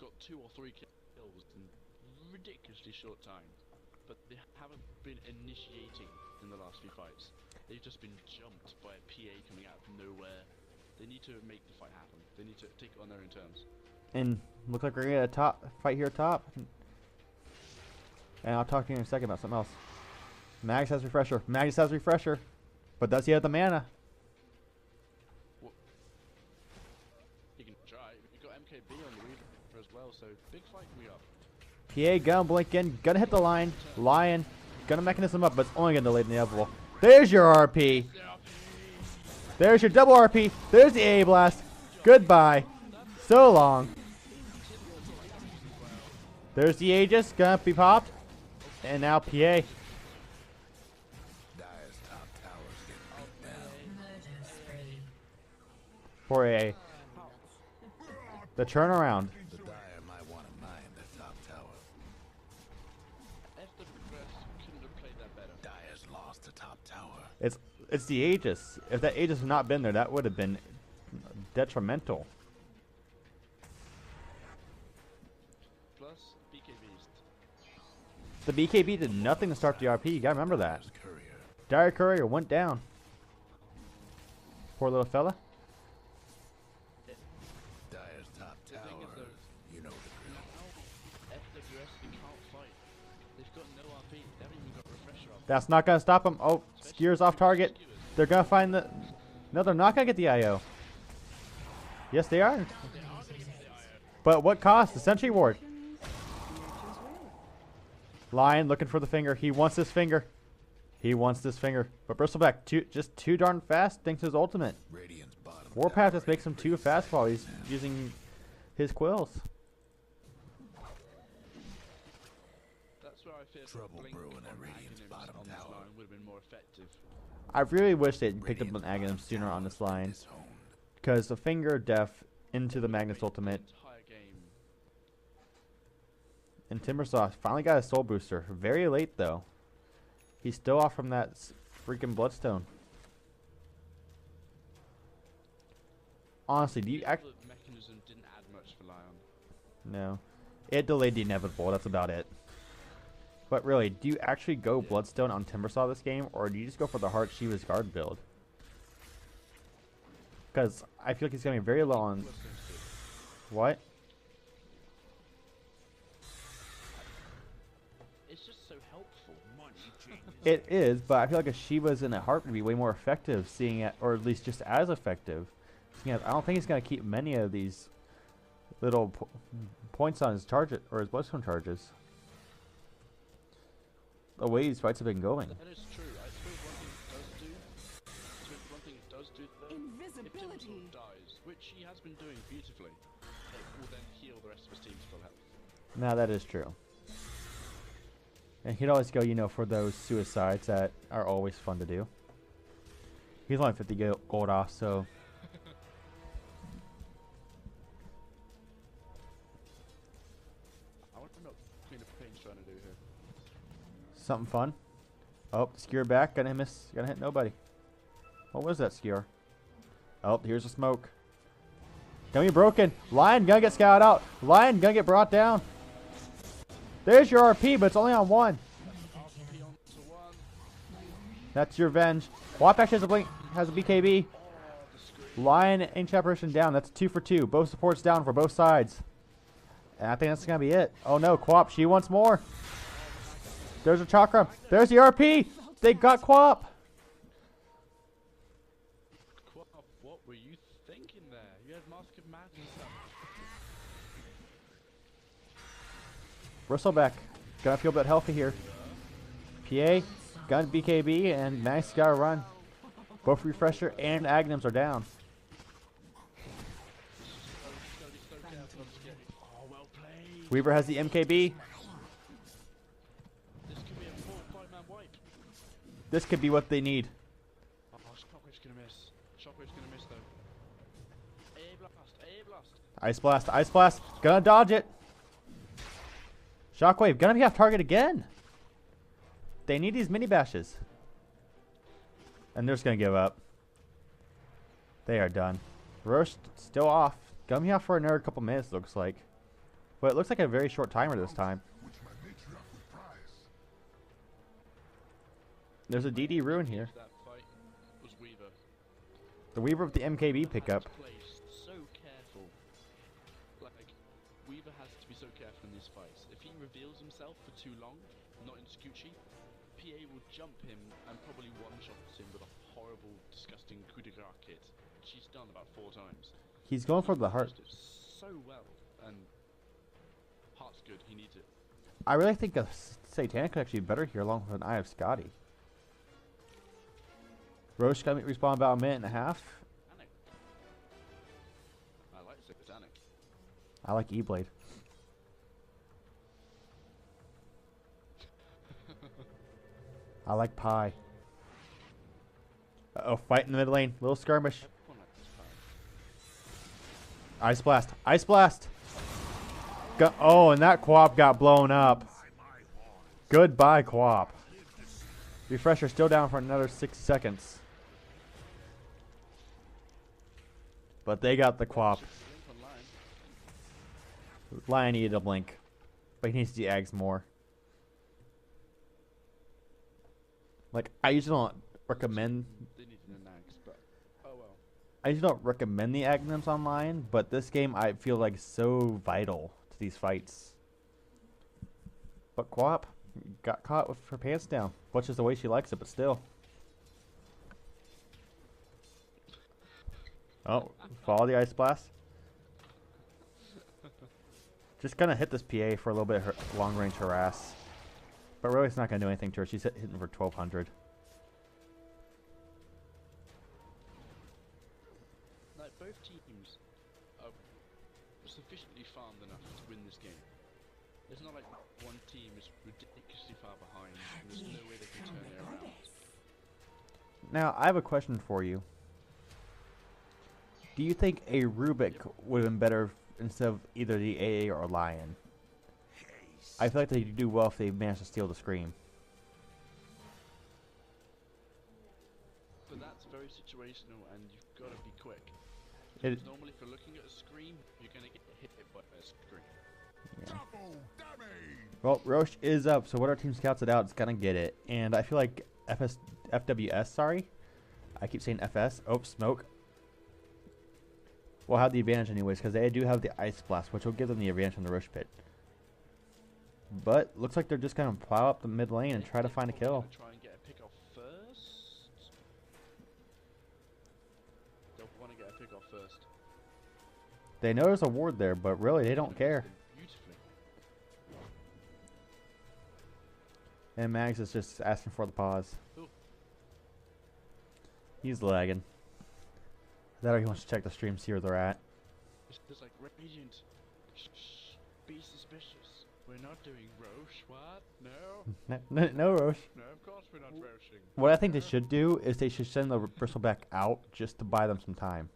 got 2 or 3 kills in ridiculously short time. But they haven't been initiating in the last few fights. They've just been jumped by a PA coming out of nowhere. They need to make the fight happen. They need to take it on their own terms. And look like we're gonna get a top fight here top. And I'll talk to you in a second about something else. Mags has refresher. Mags has refresher. But does he have the mana? He can try. You've got MKB on the Weaver as well, so big fight coming up. PA gonna blink in. Gonna hit the line. Lion. Gonna mechanism up, but it's only gonna delay the inevitable. There's your RP. There's your double RP. There's the AA Blast. Goodbye. So long. There's the Aegis. Gonna be popped. And now PA. Dyer's top tower's getting beat down. For AA. The turnaround. The Dire might want to mine the top tower. If the progress couldn't have played that better. Dire's lost the top tower. It's the Aegis. If that Aegis had not been there, that would have been detrimental. Plus, BK Beast. The BKB did nothing to start the RP. You gotta remember that. Dire's courier. Dire Courier went down. Poor little fella. Dire's top The thing is tower. though, You know the drill. now FWS they can't fight. They've got no RP. They haven't even got refresher RP. That's not gonna stop him. Oh, Skewer's off target. They're gonna find the... No, they're not gonna get the IO. Yes, they are. But what cost? The Sentry Ward. Lion looking for the finger. He wants this finger. He wants this finger. But Bristleback, just too darn fast thanks to his ultimate. Radiant's bottom Warpath just tower makes him too fast while he's using his quills. That's where I feel Trouble Blink brewing at on Radiant's Aghanims bottom on this tower. line would have been more effective. I really wish they'd picked up an Radiant's Aghanim bottom sooner on tower this line. disowned. Because the finger def into the Magnus ultimate. Entire game. And Timbersaw finally got a soul booster. Very late though. He's still off from that freaking Bloodstone. Honestly, do you act? The mechanism didn't add much for Lion. No. It delayed the inevitable. That's about it. But really, do you actually go Bloodstone on Timbersaw this game, or do you just go for the Heart Shiva's Guard build? Because I feel like he's going to be very low on... Bloodstone's good. What? It's just so helpful. It is, but I feel like a Shiva's in a Heart would be way more effective, seeing it, or at least just as effective. I don't think he's going to keep many of these little points on his target, or his Bloodstone charges. The way these fights have been going. That is true. I suppose one thing it does do though, if Invisibility. Timbersaw dies, which he has been doing beautifully, it will then heal the rest of his team's full health. Now that is true. And he'd always go, you know, for those suicides that are always fun to do. He's only 50 gold off, so... I want to know what Queen of Pain's trying to do here. Something fun. Oh, skewer back. Gonna miss. Gonna hit nobody. What was that skewer? Oh, here's the smoke. Gonna be broken. Lion gonna get scouted out. Lion gonna get brought down. There's your RP, but it's only on one. RP on to one. That's your revenge. Wap actually has a blink. Has a BKB. Oh, the screen. Lion Ancient Apparition down. That's 2 for 2. Both supports down for both sides. And I think that's gonna be it. Oh no, Quap. She wants more. There's a Chakra. There's the RP. They got Quap. Quap, what were you thinking there? You had Mask of Madness up. Bristleback. Gonna feel a bit healthy here. PA. Gun BKB. And nice got a run. Both Refresher and Aghanims are down. Gotta be so careful. Oh, well played. Weaver has the MKB. This could be a full 5-man wipe. This could be what they need. Oh, Shockwave's gonna miss. Shockwave's gonna miss though. A blast, A blast. Ice Blast. Ice Blast. Gonna dodge it. Shockwave. Gonna be off target again. They need these mini bashes. And they're just gonna give up. They are done. Roche still off. Gonna be off for another couple minutes, looks like. But it looks like a very short timer this time. There's a DD Ruin here. That fight was Weaver. The Weaver with the MKB pickup. Placed so careful. Like, Weaver has to be so careful in these fights. If he reveals himself for too long, not in Scucci, PA will jump him and probably one-shot him with a horrible, disgusting coup de grace kit. She's done about 4 times. He's going for the heart. Used it so well, and Heart's good. He needs it. I really think a Satanic could actually be better here along with an Eye of Scotty. Roche gonna respawn about a minute and a half. Satanic. I like Satanic. I like E-Blade. I like Pie. Uh-oh, fight in the mid lane. Little skirmish. Everyone likes this fight. Ice Blast. Ice Blast! Oh, and that Quap got blown up. Goodbye, Quap. Refresher still down for another 6 seconds. But they got the Quap. Lion needed a blink. But he needs the Ags more. Like, I usually don't recommend... I usually don't recommend the Agnums online, but this game I feel like so vital to these fights. But Quap got caught with her pants down, which is the way she likes it, but still. Oh, follow the Ice Blast. Just gonna hit this PA for a little bit of long range harass. But really it's not gonna do anything to her. She's hitting for 1200. Like, both teams are sufficiently farmed enough to win this game. It's not like one team is ridiculously far behind and there's no way they can turn it around. Now, I have a question for you. Do you think a Rubik would have been better instead of either the AA or Lion? I feel like they'd do well if they managed to steal the Scream. But that's very situational and you've got to be quick. Because normally if you're looking at a Scream, you're going to get hit by a Scream. Yeah. Well, Roche is up, so what our team scouts it out, it's going to get it. And I feel like FWS, sorry. I keep saying FS. Oh, Smoke. Will have the advantage anyways, because they do have the Ice Blast, which will give them the advantage in the Roche pit. But looks like they're just going to plow up the mid lane and try to find a kill. Try and get a pick off first. They'll want to get a pick off first. They know there's a ward there, but really they don't care. Beautifully. And Mags is just asking for the pause. Ooh. He's lagging. That or he wants to check the stream, see where they're at. It's just like, Radiant, shh, be suspicious. We're not doing Roche, what? No? No, Roche. No, of course we're not roaching. What I think they should do is they should send the Bristleback out just to buy them some time.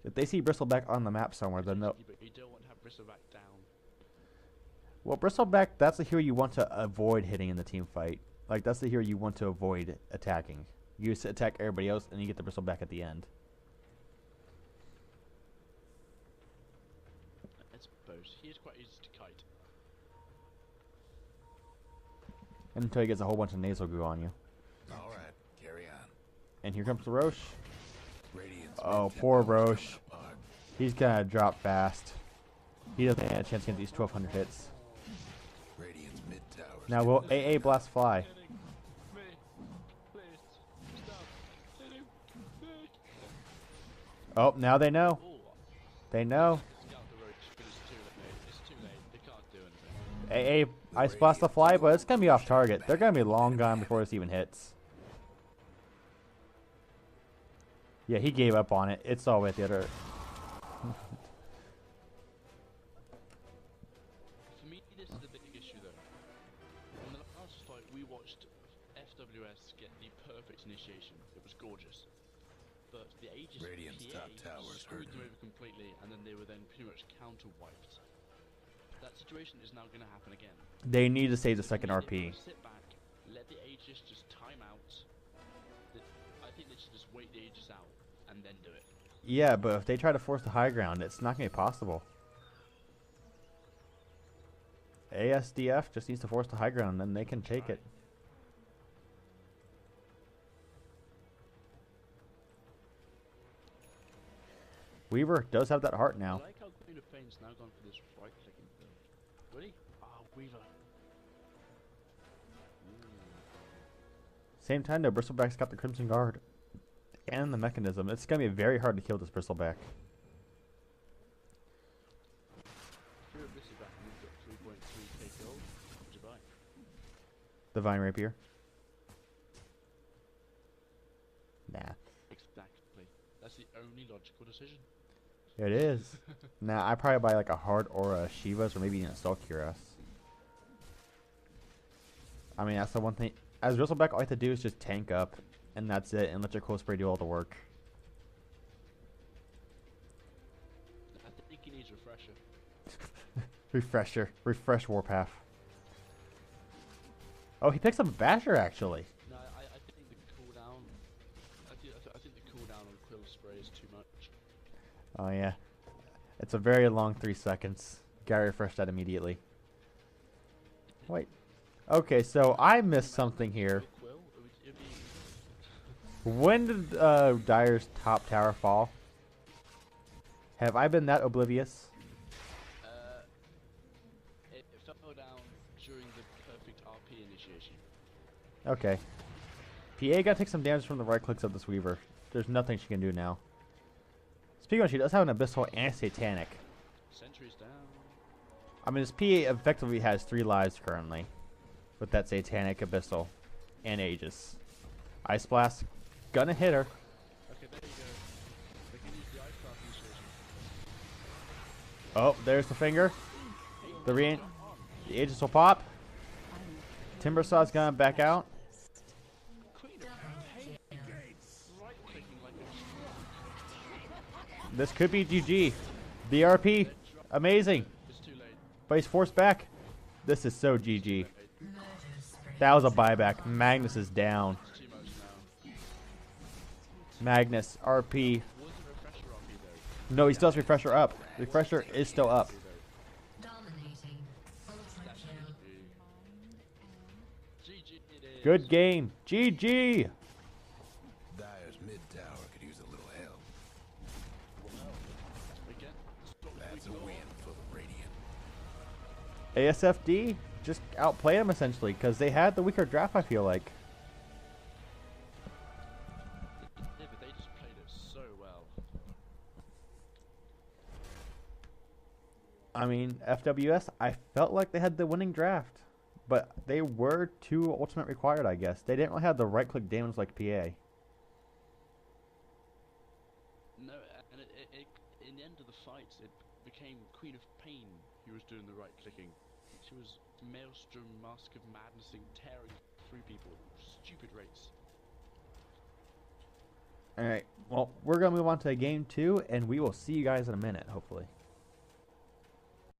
If they see Bristleback on the map somewhere, then they'll... But you don't want to have Bristleback down. Well, Bristleback, that's the hero you want to avoid hitting in the team fight. Like, that's the hero you want to avoid attacking. You just attack everybody else, and you get the Bristleback at the end. I suppose. He is quite easy to kite. Until he gets a whole bunch of nasal goo on you. All right, carry on. And here comes the Roche. Radiant's Oh, mid poor tempo is Roche. coming apart. He's gonna drop fast. He doesn't have a chance to get these 1200 hits. Radiant's mid tower. Now will AA Blast fly? Me, please, stop. Oh, now they know. Oh, They know. scout the Roche, but it's too late. It's too late. They can't do anything. AA Ice Blast to fly, but it's gonna be off target. They're gonna be long gone before this even hits. Yeah, he gave up on it. It's all the way at the other. For me, this is the big issue though. In the last fight, we watched FWS get the perfect initiation. It was gorgeous. But the Aegis Radiant's PA top tower's screwed them hurting. over completely, and then they were then pretty much counter-wiped. That situation is now going to happen again. They need to save the second For me, RP. they gotta sit back, let the Aegis just time out. I think they should just wait the Aegis out and then do it. Yeah, but if they try to force the high ground, it's not gonna be possible. ASDF just needs to force the high ground, then they can take it. Weaver does have that heart now. I like how Queen of Pain's now gone for this right-clicking build. Really? Ah, Weaver. Same time though, Bristleback's got the Crimson Guard and the mechanism. It's gonna be very hard to kill this Bristleback. If you're a Bristleback and you've got 3.3k gold, what would you buy? The Vine Rapier. Nah. Exactly. That's the only logical decision. It is. Nah, I probably buy like a Heart or a Shiva's or maybe even a Stalkuras. I mean, that's the one thing. As Bristleback, all you have to do is just tank up, and that's it, and let your Cold Spray do all the work. think he needs refresher. Refresh Warpath. Oh, he picks up a Basher actually. No, I think the cooldown. I think the cooldown on Quill Spray is too much. Oh yeah, it's a very long 3 seconds. Gary refreshed that immediately. Wait. Okay, so I missed something here. Quill, it'd be When did Dyer's top tower fall? Have I been that oblivious? it fell down during the perfect RP initiation. Okay. PA gotta take some damage from the right clicks of this Weaver. There's nothing she can do now. Speaking of, she does have an Abyssal and Satanic. Sentry's down. I mean, this PA effectively has 3 lives currently. With that Satanic, Abyssal, and Aegis. Ice Blast, gonna hit her. Okay, there you go. They can use the Ice Blast initiation. Oh, there's the finger. The Aegis will pop. Timbersaw's gonna back out. Queen of Pain. Right clicking like a This could be GG. The RP, amazing. It's too late. But he's forced back. This is so GG. That was a buyback. Magnus is down. It's too much now. Magnus, RP. Was it refresher RP though? No, he still has Refresher up. Refresher is still up. Dominating. Ultra kill. GG it is. Good game. GG. Dyer's mid tower could use a little help. Again, stop the That's a weak win law. for the Radiant. ASFD just outplayed them essentially because they had the weaker draft, I feel like. Yeah, but they just played it so well. I mean, FWS, I felt like they had the winning draft. But they were 2 ultimate required, I guess. They didn't really have the right-click damage like PA. No, and in the end of the fights, it became Queen of Pain who was doing the right clicking. She was Maelstrom, Mask of Madnessing, tearing through people. Stupid rates. Alright, well, we're going to move on to game 2, and we will see you guys in a minute, hopefully.